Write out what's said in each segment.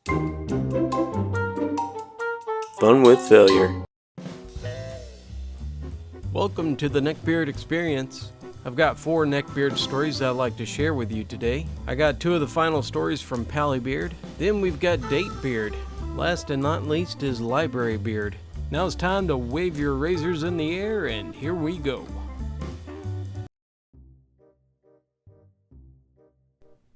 Fun with failure. Welcome to the Neckbeard Experience. I've got 4 Neckbeard stories I'd like to share with you today. I got 2 of the final stories from Pallybeard. Then we've got Datebeard. Last and not least is Library Beard. Now it's time to wave your razors in the air, and here we go.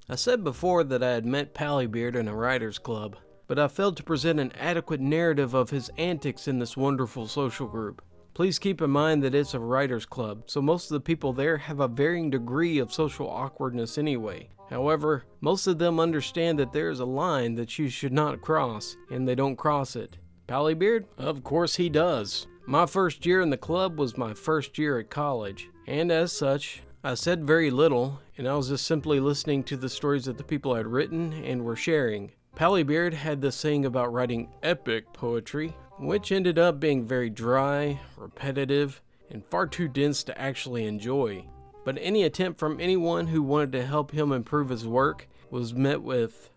I said before that I had met Palabeard in a writer's club, but I failed to present an adequate narrative of his antics in this wonderful social group. Please keep in mind that it's a writer's club, so most of the people there have a varying degree of social awkwardness anyway. However, most of them understand that there is a line that you should not cross, and they don't cross it. Pallybeard? Of course he does. My first year in the club was my first year at college, and as such, I said very little, and I was just simply listening to the stories that the people had written and were sharing. Pallybeard had this saying about writing epic poetry, which ended up being very dry, repetitive, and far too dense to actually enjoy. But any attempt from anyone who wanted to help him improve his work was met with,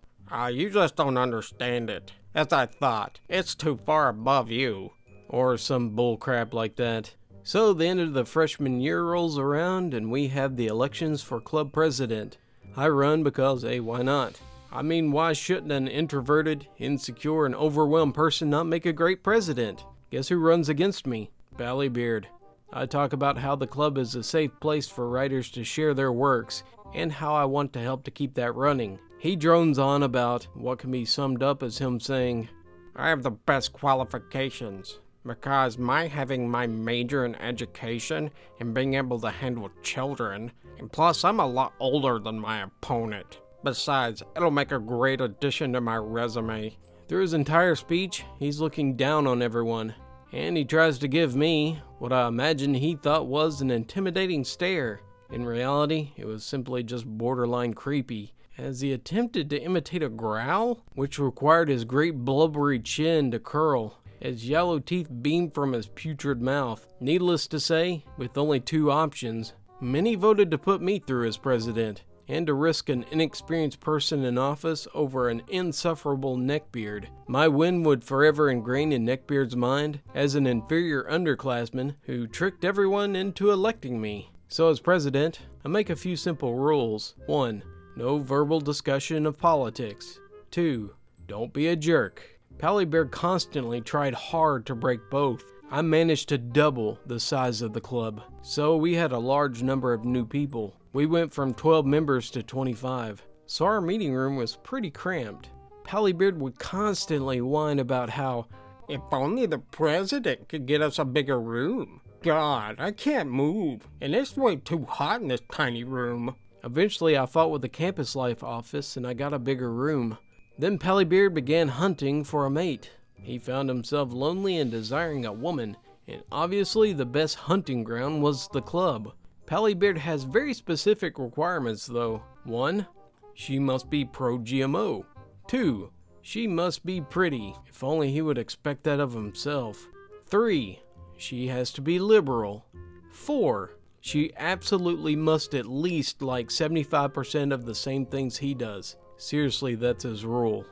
"You just don't understand it. As I thought, it's too far above you," or some bullcrap like that. So the end of the freshman year rolls around and we have the elections for club president. I run because, hey, why not? I mean, why shouldn't an introverted, insecure, and overwhelmed person not make a great president? Guess who runs against me? Pallybeard. I talk about how the club is a safe place for writers to share their works, and how I want to help to keep that running. He drones on about what can be summed up as him saying, "I have the best qualifications, because my having my major in education and being able to handle children, and plus I'm a lot older than my opponent. Besides, it'll make a great addition to my resume." Through his entire speech, he's looking down on everyone, and he tries to give me what I imagine he thought was an intimidating stare. In reality, it was simply just borderline creepy, as he attempted to imitate a growl, which required his great blubbery chin to curl, as yellow teeth beamed from his putrid mouth. Needless to say, with only 2 options, many voted to put me through as president, and to risk an inexperienced person in office over an insufferable neckbeard. My win would forever ingrain in Neckbeard's mind as an inferior underclassman who tricked everyone into electing me. So as president, I make a few simple rules. 1. No verbal discussion of politics. 2. Don't be a jerk. Pallybeard constantly tried hard to break both. I managed to double the size of the club, so we had a large number of new people. We went from 12 members to 25, so our meeting room was pretty cramped. Pallybeard would constantly whine about how, "If only the president could get us a bigger room. God, I can't move, and it's way too hot in this tiny room." Eventually I fought with the campus life office and I got a bigger room. Then Pallybeard began hunting for a mate. He found himself lonely and desiring a woman, and obviously the best hunting ground was the club. Pallybeard has very specific requirements though. 1. She must be pro-GMO. 2. She must be pretty. If only he would expect that of himself. 3. She has to be liberal. 4. She absolutely must at least like 75% of the same things he does. Seriously, that's his rule.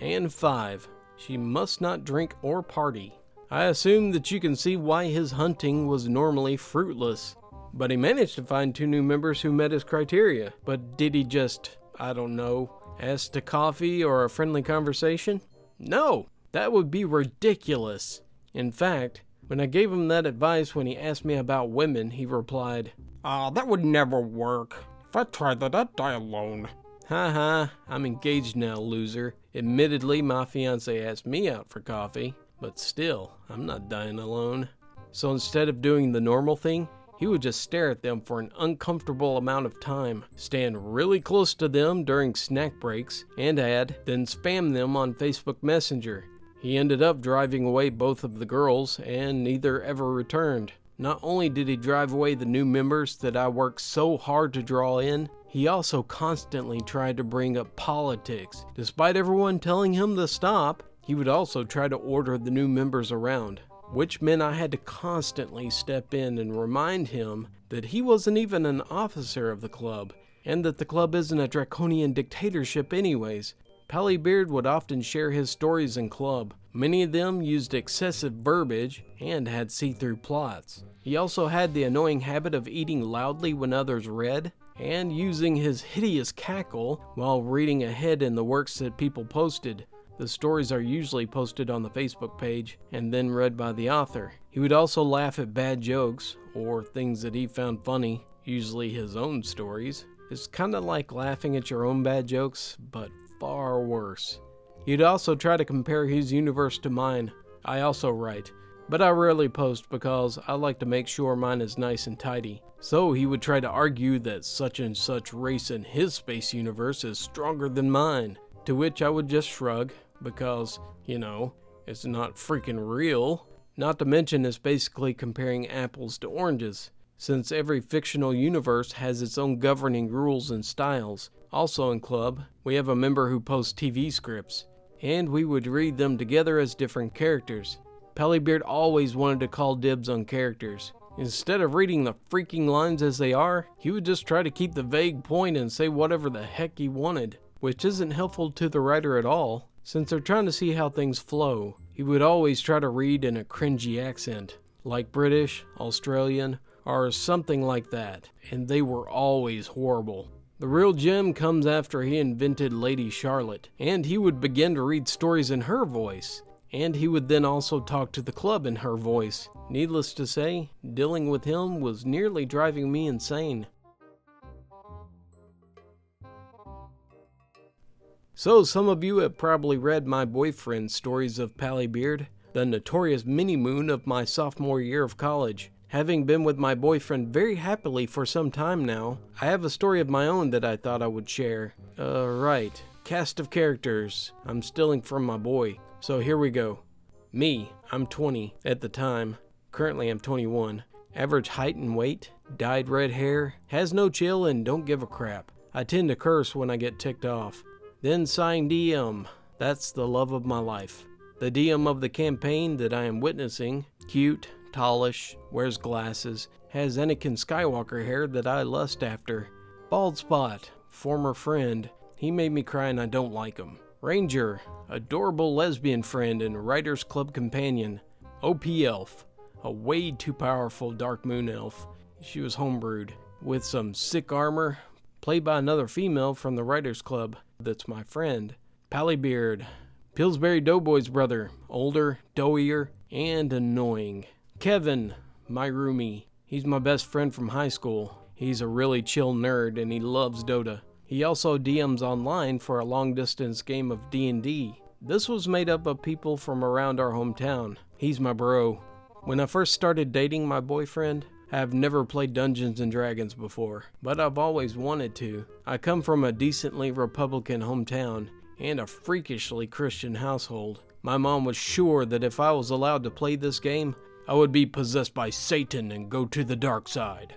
And 5. She must not drink or party. I assume that you can see why his hunting was normally fruitless. But he managed to find 2 new members who met his criteria. But did he just, I don't know, ask to coffee or a friendly conversation? No, that would be ridiculous. In fact, when I gave him that advice when he asked me about women, he replied, "That would never work. If I tried that, I'd die alone." Haha, I'm engaged now, loser. Admittedly, my fiance asked me out for coffee, but still, I'm not dying alone. So instead of doing the normal thing, he would just stare at them for an uncomfortable amount of time, stand really close to them during snack breaks, and then spam them on Facebook Messenger. He ended up driving away both of the girls, and neither ever returned. Not only did he drive away the new members that I worked so hard to draw in, he also constantly tried to bring up politics. Despite everyone telling him to stop, he would also try to order the new members around, which meant I had to constantly step in and remind him that he wasn't even an officer of the club, and that the club isn't a draconian dictatorship anyways. Pallybeard would often share his stories in club. Many of them used excessive verbiage and had see-through plots. He also had the annoying habit of eating loudly when others read, and using his hideous cackle while reading ahead in the works that people posted. The stories are usually posted on the Facebook page and then read by the author. He would also laugh at bad jokes or things that he found funny, usually his own stories. It's kind of like laughing at your own bad jokes, but far worse. He'd also try to compare his universe to mine. I also write, but I rarely post because I like to make sure mine is nice and tidy. So he would try to argue that such and such race in his space universe is stronger than mine, to which I would just shrug because, it's not freaking real. Not to mention it's basically comparing apples to oranges, since every fictional universe has its own governing rules and styles. Also in club, we have a member who posts TV scripts, and we would read them together as different characters. Pallybeard always wanted to call dibs on characters. Instead of reading the freaking lines as they are, he would just try to keep the vague point and say whatever the heck he wanted, which isn't helpful to the writer at all, since they're trying to see how things flow. He would always try to read in a cringy accent, like British, Australian, or something like that, and they were always horrible. The real gem comes after he invented Lady Charlotte, and he would begin to read stories in her voice, and he would then also talk to the club in her voice. Needless to say, dealing with him was nearly driving me insane. So some of you have probably read my boyfriend's stories of Pallybeard, the notorious mini-moon of my sophomore year of college. Having been with my boyfriend very happily for some time now, I have a story of my own that I thought I would share. Right. Cast of characters. I'm stealing from my boy. So here we go. Me, I'm 20 at the time. Currently I'm 21. Average height and weight, dyed red hair, has no chill and don't give a crap. I tend to curse when I get ticked off. Then SighingDM. That's the love of my life. The DM of the campaign that I am witnessing, cute, tallish, wears glasses, has Anakin Skywalker hair that I lust after. Bald spot, former friend. He made me cry and I don't like him. Ranger, adorable lesbian friend and Writers Club companion. OP elf, a way too powerful dark moon elf. She was homebrewed, with some sick armor, played by another female from the Writers Club that's my friend. Pallybeard, Pillsbury Doughboy's brother, older, doughier, and annoying. Kevin, my roomie. He's my best friend from high school. He's a really chill nerd and he loves Dota. He also DMs online for a long-distance game of D&D. This was made up of people from around our hometown. He's my bro. When I first started dating my boyfriend, I have never played Dungeons & Dragons before, but I've always wanted to. I come from a decently Republican hometown and a freakishly Christian household. My mom was sure that if I was allowed to play this game, I would be possessed by Satan and go to the dark side.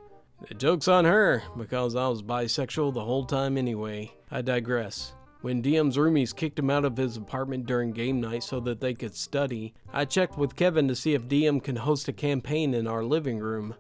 The joke's on her, because I was bisexual the whole time anyway. I digress. When DM's roomies kicked him out of his apartment during game night so that they could study, I checked with Kevin to see if DM can host a campaign in our living room.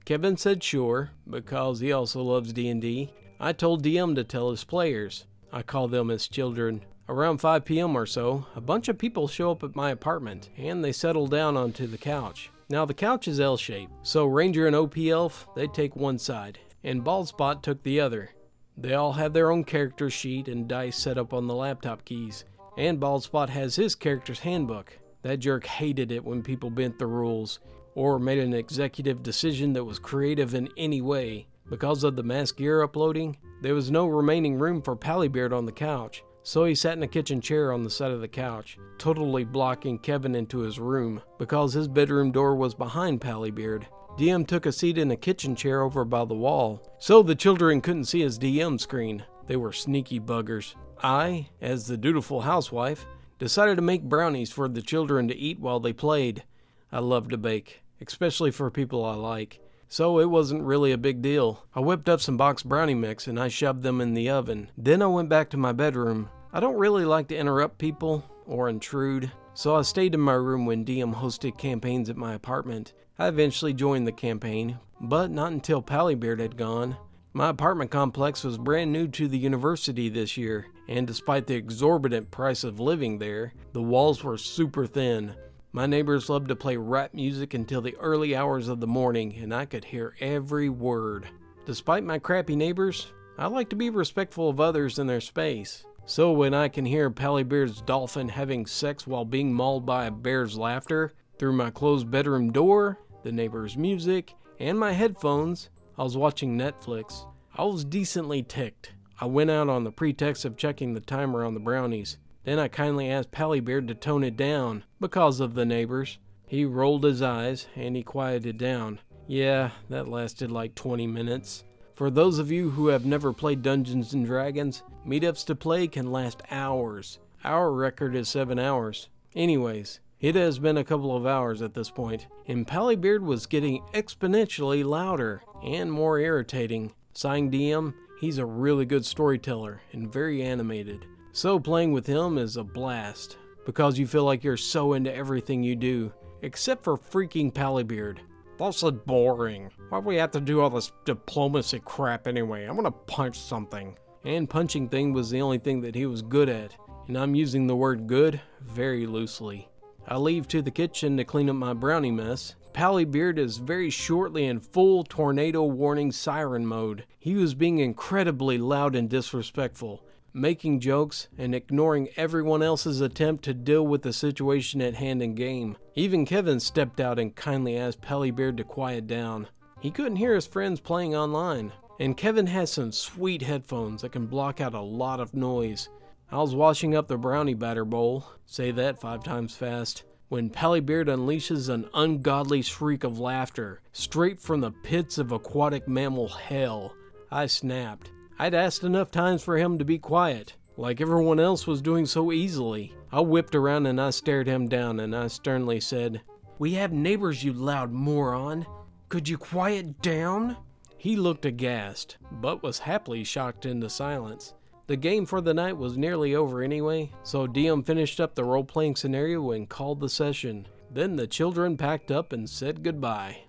Kevin said sure, because he also loves D&D. I told DM to tell his players. I call them his children. Around 5 p.m. or so, a bunch of people show up at my apartment, and they settle down onto the couch. Now the couch is L-shaped, so Ranger and OP Elf, they take one side, and Bald Spot took the other. They all have their own character sheet and dice set up on the laptop keys, and Bald Spot has his character's handbook. That jerk hated it when people bent the rules, or made an executive decision that was creative in any way. Because of the mass gear uploading, there was no remaining room for Pallybeard on the couch, so he sat in a kitchen chair on the side of the couch, totally blocking Kevin into his room, because his bedroom door was behind Pallybeard. DM took a seat in a kitchen chair over by the wall, so the children couldn't see his DM screen. They were sneaky buggers. I, as the dutiful housewife, decided to make brownies for the children to eat while they played. I love to bake, especially for people I like, so it wasn't really a big deal. I whipped up some boxed brownie mix and I shoved them in the oven. Then I went back to my bedroom. I don't really like to interrupt people or intrude, so I stayed in my room when DM hosted campaigns at my apartment. I eventually joined the campaign, but not until Pallybeard had gone. My apartment complex was brand new to the university this year, and despite the exorbitant price of living there, the walls were super thin. My neighbors loved to play rap music until the early hours of the morning, and I could hear every word. Despite my crappy neighbors, I like to be respectful of others in their space. So when I can hear Pallybeard's dolphin having sex while being mauled by a bear's laughter through my closed bedroom door, the neighbor's music, and my headphones, I was watching Netflix. I was decently ticked. I went out on the pretext of checking the timer on the brownies. Then I kindly asked Palabeard to tone it down, because of the neighbors. He rolled his eyes, and he quieted down. Yeah, that lasted like 20 minutes. For those of you who have never played Dungeons & Dragons, meetups to play can last hours. Our record is 7 hours. Anyways, it has been a couple of hours at this point, and Pallybeard was getting exponentially louder and more irritating. SighingDM, he's a really good storyteller and very animated. So playing with him is a blast, because you feel like you're so into everything you do, except for freaking Palabeard. This is boring. Why do we have to do all this diplomacy crap anyway? I'm gonna punch something. And punching thing was the only thing that he was good at, and I'm using the word good very loosely. I leave to the kitchen to clean up my brownie mess. Pallybeard is very shortly in full tornado warning siren mode. He was being incredibly loud and disrespectful, making jokes and ignoring everyone else's attempt to deal with the situation at hand in game. Even Kevin stepped out and kindly asked Pallybeard to quiet down. He couldn't hear his friends playing online, and Kevin has some sweet headphones that can block out a lot of noise. I was washing up the brownie batter bowl, say that 5 times fast, when Pallybeard unleashes an ungodly shriek of laughter, straight from the pits of aquatic mammal hell. I snapped. I'd asked enough times for him to be quiet, like everyone else was doing so easily. I whipped around and I stared him down and I sternly said, "We have neighbors, you loud moron. Could you quiet down?" He looked aghast, but was happily shocked into silence. The game for the night was nearly over anyway, so DM finished up the role-playing scenario and called the session. Then the children packed up and said goodbye.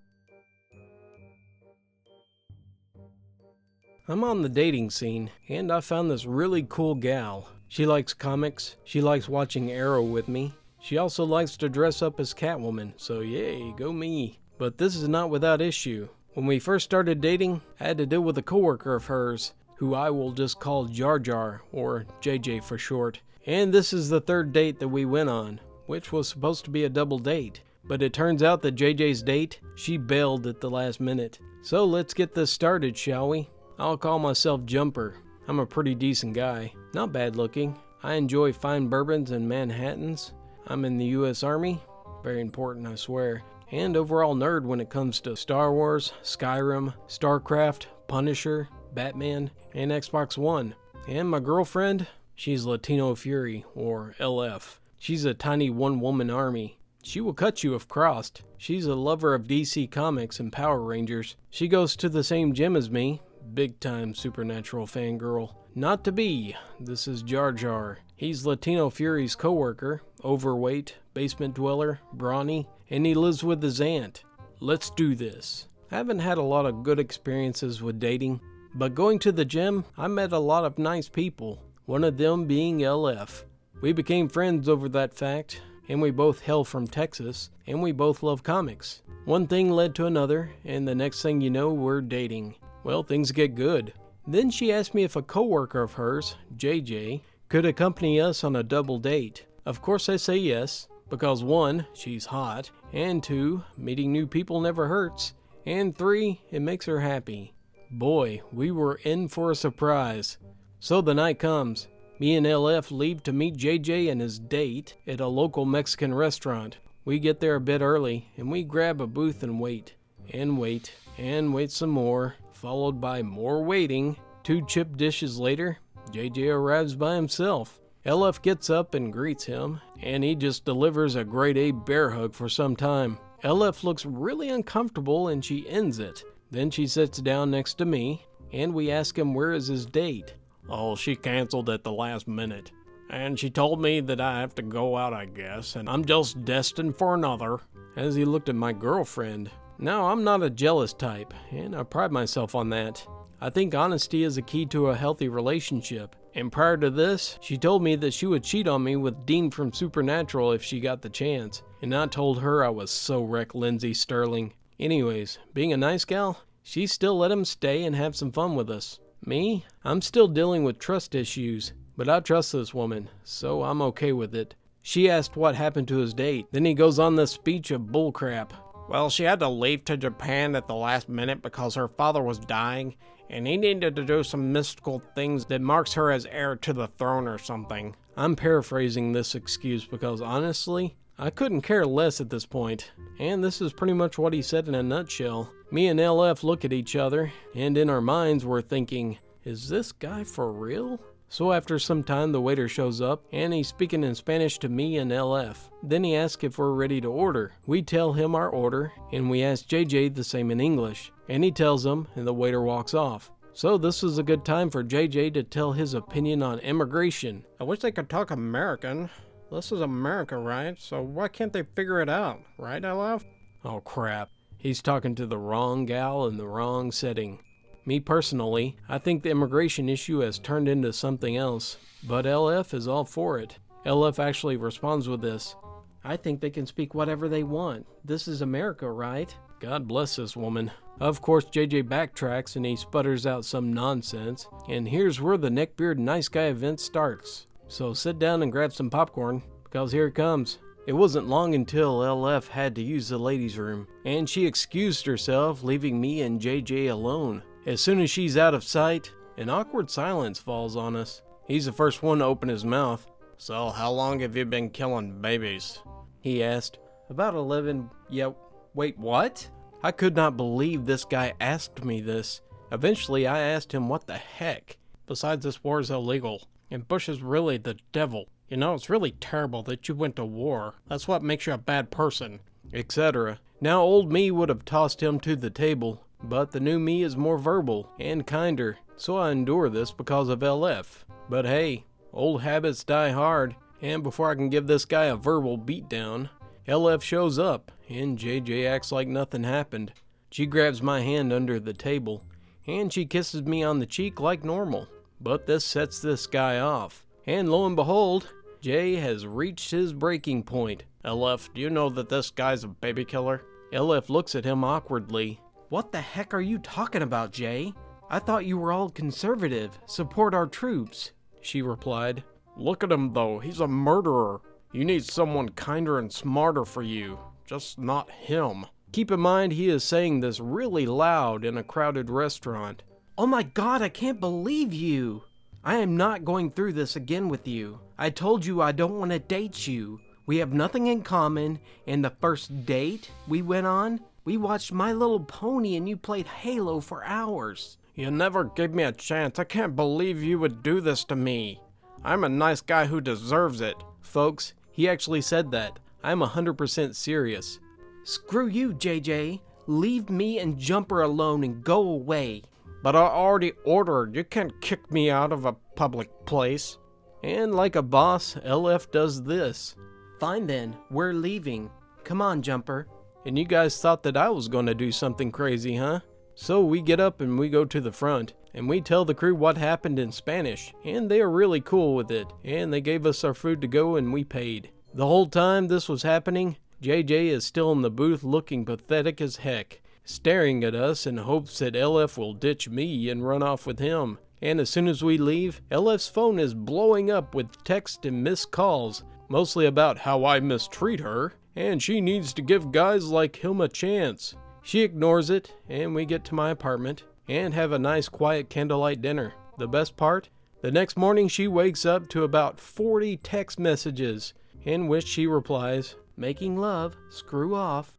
I'm on the dating scene, and I found this really cool gal. She likes comics, she likes watching Arrow with me, she also likes to dress up as Catwoman, so yay, go me. But this is not without issue. When we first started dating, I had to deal with a coworker of hers, who I will just call Jar Jar, or JJ for short. And this is the 3rd date that we went on, which was supposed to be a double date. But it turns out that JJ's date, she bailed at the last minute. So let's get this started, shall we? I'll call myself Jumper. I'm a pretty decent guy. Not bad looking. I enjoy fine bourbons and Manhattans. I'm in the US Army. Very important, I swear. And overall nerd when it comes to Star Wars, Skyrim, StarCraft, Punisher, Batman, and Xbox One. And my girlfriend, she's Latino Fury, or LF. She's a tiny one-woman army. She will cut you if crossed. She's a lover of DC Comics and Power Rangers. She goes to the same gym as me. Big-time Supernatural fangirl. Not to be. This is Jar Jar. He's Latino Fury's coworker, overweight, basement dweller, brawny, and he lives with his aunt. Let's do this. I haven't had a lot of good experiences with dating, but going to the gym, I met a lot of nice people, one of them being LF. We became friends over that fact, and we both hail from Texas, and we both love comics. One thing led to another, and the next thing you know, we're dating. Well, things get good. Then she asked me if a coworker of hers, JJ, could accompany us on a double date. Of course I say yes, because 1, she's hot, and 2, meeting new people never hurts, and 3, it makes her happy. Boy, we were in for a surprise. So the night comes. Me and LF leave to meet JJ and his date at a local Mexican restaurant. We get there a bit early, and we grab a booth and wait. And wait, and wait some more, followed by more waiting. 2 chip dishes later, JJ arrives by himself. LF gets up and greets him, and he just delivers a grade A bear hug for some time. LF looks really uncomfortable and she ends it. Then she sits down next to me, and we ask him where is his date. "Oh, she canceled at the last minute. And she told me that I have to go out, I guess, and I'm just destined for another." As he looked at my girlfriend. Now, I'm not a jealous type, and I pride myself on that. I think honesty is a key to a healthy relationship. And prior to this, she told me that she would cheat on me with Dean from Supernatural if she got the chance. And I told her I was so wrecked Lindsay Sterling. Anyways, being a nice gal, she still let him stay and have some fun with us. Me? I'm still dealing with trust issues, but I trust this woman, so I'm okay with it. She asked what happened to his date. Then he goes on this speech of bullcrap. Well, she had to leave to Japan at the last minute because her father was dying, and he needed to do some mystical things that marks her as heir to the throne or something. I'm paraphrasing this excuse because honestly, I couldn't care less at this point. And this is pretty much what he said in a nutshell. Me and LF look at each other, and in our minds we're thinking, is this guy for real? So after some time the waiter shows up, and he's speaking in Spanish to me and LF. Then he asks if we're ready to order. We tell him our order, and we ask JJ the same in English. And he tells him, and the waiter walks off. So this was a good time for JJ to tell his opinion on immigration. I wish they could talk American. This is America, right? So why can't they figure it out, right, LF? Oh crap. He's talking to the wrong gal in the wrong setting. Me personally, I think the immigration issue has turned into something else, but LF is all for it. LF actually responds with this. I think they can speak whatever they want. This is America, right? God bless this woman. Of course, JJ backtracks and he sputters out some nonsense, and here's where the Neckbeard Nice Guy event starts. So sit down and grab some popcorn, because here it comes. It wasn't long until LF had to use the ladies' room, and she excused herself, leaving me and JJ alone. As soon as she's out of sight, an awkward silence falls on us. He's the first one to open his mouth. So how long have you been killing babies? He asked. About 11, yeah, wait, what? I could not believe this guy asked me this. Eventually I asked him what the heck. Besides, this war is illegal, and Bush is really the devil. You know, it's really terrible that you went to war. That's what makes you a bad person, etc. Now old me would have tossed him to the table, but the new me is more verbal and kinder, so I endure this because of LF. But hey, old habits die hard, and before I can give this guy a verbal beatdown, LF shows up, and JJ acts like nothing happened. She grabs my hand under the table, and she kisses me on the cheek like normal. But this sets this guy off, and lo and behold, Jay has reached his breaking point. LF, do you know that this guy's a baby killer? LF looks at him awkwardly. What the heck are you talking about, Jay? I thought you were all conservative, support our troops, she replied. Look at him though, he's a murderer. You need someone kinder and smarter for you, just not him. Keep in mind he is saying this really loud in a crowded restaurant. Oh my god, I can't believe you! I am not going through this again with you. I told you I don't want to date you. We have nothing in common, and the first date we went on, we watched My Little Pony and you played Halo for hours. You never gave me a chance. I can't believe you would do this to me. I'm a nice guy who deserves it. Folks, he actually said that. I'm 100% serious. Screw you, JJ. Leave me and Jumper alone and go away. But I already ordered. You can't kick me out of a public place. And like a boss, LF does this. Fine then, we're leaving. Come on, Jumper. And you guys thought that I was going to do something crazy, huh? So we get up and we go to the front, and we tell the crew what happened in Spanish, and they are really cool with it, and they gave us our food to go and we paid. The whole time this was happening, JJ is still in the booth looking pathetic as heck, staring at us in hopes that LF will ditch me and run off with him. And as soon as we leave, LF's phone is blowing up with text and missed calls, mostly about how I mistreat her, and she needs to give guys like him a chance. She ignores it, and we get to my apartment, and have a nice quiet candlelight dinner. The best part? The next morning she wakes up to about 40 text messages, in which she replies, making love, screw off.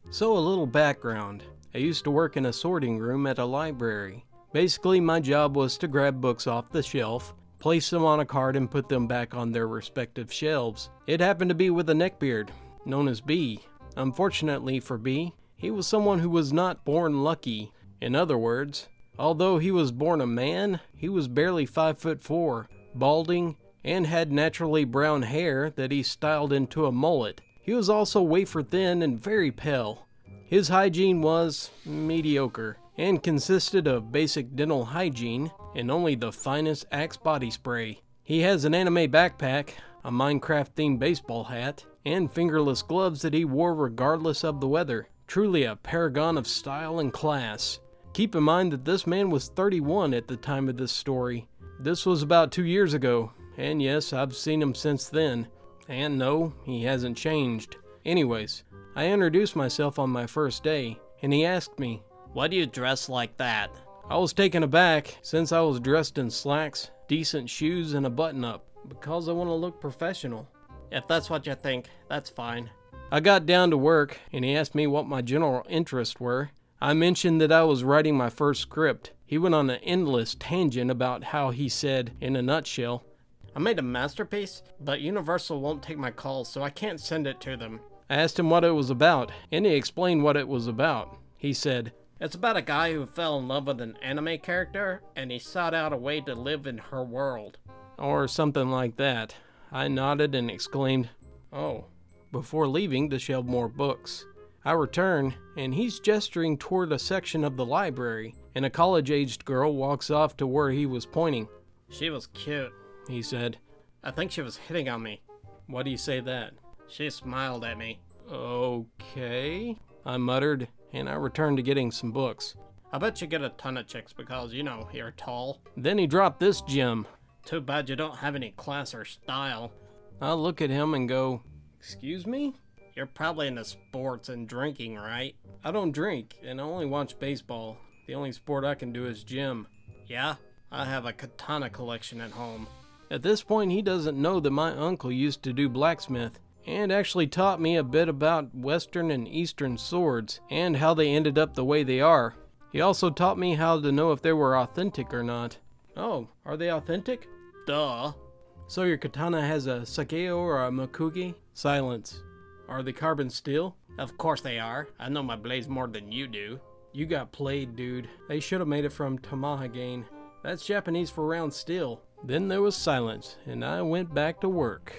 So a little background. I used to work in a sorting room at a library. Basically my job was to grab books off the shelf, place them on a cart and put them back on their respective shelves. It happened to be with a neckbeard, known as B. Unfortunately for B, he was someone who was not born lucky. In other words, although he was born a man, he was barely 5'4", balding, and had naturally brown hair that he styled into a mullet. He was also wafer thin and very pale. His hygiene was mediocre. and consisted of basic dental hygiene and only the finest Axe body spray. He has an anime backpack, a Minecraft-themed baseball hat, and fingerless gloves that he wore regardless of the weather. Truly a paragon of style and class. Keep in mind that this man was 31 at the time of this story. This was about 2 years ago, and yes, I've seen him since then. And no, he hasn't changed. Anyways, I introduced myself on my first day, and he asked me, "Why do you dress like that?" I was taken aback, since I was dressed in slacks, decent shoes, and a button-up, because I want to look professional. "If that's what you think, that's fine." I got down to work, and he asked me what my general interests were. I mentioned that I was writing my first script. He went on an endless tangent about how he said, in a nutshell, "I made a masterpiece, but Universal won't take my calls, so I can't send it to them." I asked him what it was about, and he explained what it was about. He said, "It's about a guy who fell in love with an anime character, and he sought out a way to live in her world." Or something like that. I nodded and exclaimed, "Oh," before leaving to shelve more books. I return, and he's gesturing toward a section of the library, and a college-aged girl walks off to where he was pointing. "She was cute," he said. "I think she was hitting on me." "Why do you say that?" "She smiled at me." "Okay," I muttered, and I returned to getting some books. "I bet you get a ton of chicks because, you know, you're tall." Then he dropped this gem. "Too bad you don't have any class or style." I look at him and go, "Excuse me?" "You're probably into sports and drinking, right?" "I don't drink, and I only watch baseball. The only sport I can do is gym." "Yeah? I have a katana collection at home." At this point, he doesn't know that my uncle used to do blacksmith, and actually taught me a bit about Western and Eastern swords, and how they ended up the way they are. He also taught me how to know if they were authentic or not. "Oh, are they authentic?" "Duh." "So your katana has a sakeo or a makugi?" Silence. "Are they carbon steel?" "Of course they are. I know my blades more than you do." "You got played, dude. They should have made it from tamahagane. That's Japanese for round steel." Then there was silence, and I went back to work.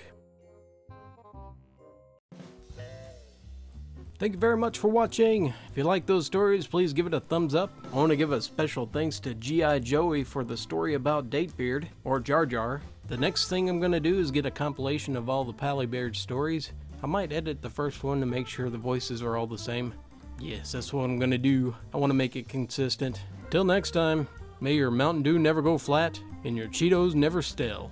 Thank you very much for watching. If you like those stories, please give it a thumbs up. I want to give a special thanks to G.I. Joey for the story about Datebeard, or Jar Jar. The next thing I'm going to do is get a compilation of all the Pallybeard stories. I might edit the first one to make sure the voices are all the same. Yes, that's what I'm going to do. I want to make it consistent. Till next time, may your Mountain Dew never go flat, and your Cheetos never stale.